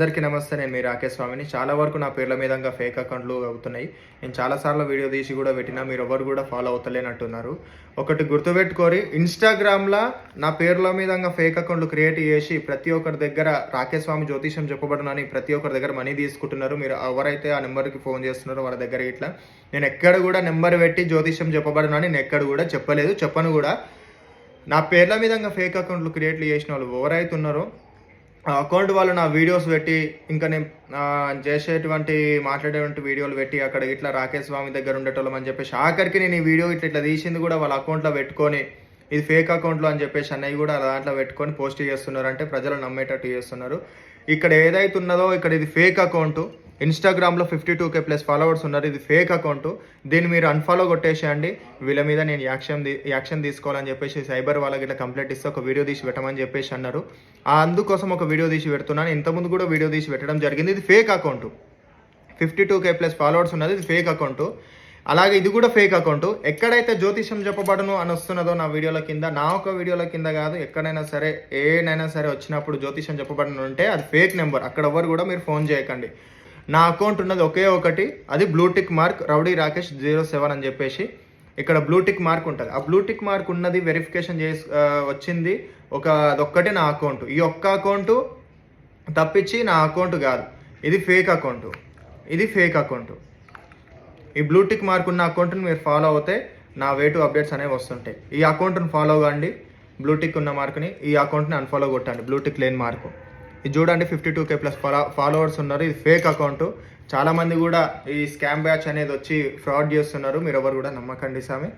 అందరికీ నమస్తే. నేను మీ రాకేష్ స్వామిని. చాలా వరకు నా పేర్ల మీదంగా ఫేక్ అకౌంట్లు అవుతున్నాయి. నేను చాలాసార్లు వీడియో తీసి కూడా పెట్టినా మీరు ఎవరు కూడా ఫాలో అవుతలేనట్టున్నారు. ఒకటి గుర్తుపెట్టుకోరి, ఇన్స్టాగ్రామ్లో నా పేర్ల మీదంగా ఫేక్ అకౌంట్లు క్రియేట్ చేసి ప్రతి ఒక్కరి దగ్గర రాకేష్ స్వామి జ్యోతిషం చెప్పబడునని ప్రతి ఒక్కరి దగ్గర మనీ తీసుకుంటున్నారు. మీరు ఎవరైతే ఆ నెంబర్కి ఫోన్ చేస్తున్నారో వాళ్ళ దగ్గర ఇట్లా నేను ఎక్కడ కూడా నెంబర్ పెట్టి జ్యోతిషం చెప్పబడునని నేను ఎక్కడ కూడా చెప్పలేదు, చెప్పను కూడా. నా పేర్ల మీదంగా ఫేక్ అకౌంట్లు క్రియేట్ చేసిన వాళ్ళు ఎవరైతే ఉన్నారో ఆ అకౌంట్ వాళ్ళు నా వీడియోస్ పెట్టి ఇంకా నేను చేసేటువంటి మాట్లాడేటువంటి వీడియోలు పెట్టి అక్కడ ఇట్లా రాకేష్ స్వామి దగ్గర ఉండేటోళ్ళం అని చెప్పేసి ఆఖరికి నేను ఈ వీడియో ఇట్లా తీసింది కూడా వాళ్ళ అకౌంట్లో పెట్టుకొని ఇది ఫేక్ అకౌంట్లో అని చెప్పేసి అన్నయ్య కూడా దాంట్లో పెట్టుకొని పోస్ట్ చేస్తున్నారు. అంటే ప్రజలు నమ్మేటట్టు చేస్తున్నారు. ఇక్కడ ఏదైతే ఉన్నదో ఇక్కడ ఇది ఫేక్ అకౌంట్. ఇన్స్టాగ్రామ్లో 52K+ ఫాలోవర్స్ ఉన్నారు. ఇది ఫేక్ అకౌంట్. దీన్ని మీరు అన్ఫాలో కొట్టేసేయండి. వీళ్ళ మీద నేను యాక్షన్ తీసుకోవాలని చెప్పేసి సైబర్ వాళ్ళకి ఇట్లా కంప్లైంట్ ఇస్తే ఒక వీడియో తీసి పెట్టమని చెప్పేసి అన్నారు. అందుకోసం ఒక వీడియో తీసి పెడుతున్నాను. ఇంతకుముందు కూడా వీడియో తీసి పెట్టడం జరిగింది. ఇది ఫేక్ అకౌంట్. 52K+ ఫాలోవర్స్ ఉన్నది. ఇది ఫేక్ అకౌంట్. అలాగే ఇది కూడా ఫేక్ అకౌంట్. ఎక్కడైతే జ్యోతిషం చెప్పబడును అని వస్తున్నదో నా వీడియోల కింద, నా ఒక వీడియోల కింద కాదు, ఎక్కడైనా సరే ఏనైనా సరే వచ్చినప్పుడు జ్యోతిషం చెప్పబడును ఉంటే అది ఫేక్ నెంబర్. అక్కడ ఎవరు కూడా మీరు ఫోన్ చేయకండి. నా అకౌంట్ ఉన్నది ఒకే ఒకటి, అది బ్లూటిక్ మార్క్ రౌడీ రాకేష్ 07 అని చెప్పేసి ఇక్కడ బ్లూటిక్ మార్క్ ఉంటుంది. ఆ బ్లూటిక్ మార్క్ ఉన్నది వెరిఫికేషన్ చేసి వచ్చింది అదొక్కటే నా అకౌంట్. ఈ ఒక్క అకౌంట్ తప్పించి నా అకౌంట్ కాదు. ఇది ఫేక్ అకౌంట్. ఇది ఫేక్ అకౌంట్. ఈ బ్లూటిక్ మార్క్ ఉన్న అకౌంట్ని మీరు ఫాలో అవుతే నా వేటు అప్డేట్స్ అనేవి వస్తుంటాయి. ఈ అకౌంట్ని ఫాలో కాండి. బ్లూటిక్ ఉన్న మార్క్ని, ఈ అకౌంట్ని అన్ఫాలో కొట్టండి. బ్లూటిక్ లేని మార్కు ఇది చూడండి. 52K+ ఫాలోవర్స్ ఉన్నారు. ఇది ఫేక్ అకౌంట్. చాలామంది కూడా ఈ స్కామ్ బ్యాచ్ అనేది వచ్చి ఫ్రాడ్ చేస్తున్నారు. మీరు ఎవరు కూడా నమ్మకండి సామి.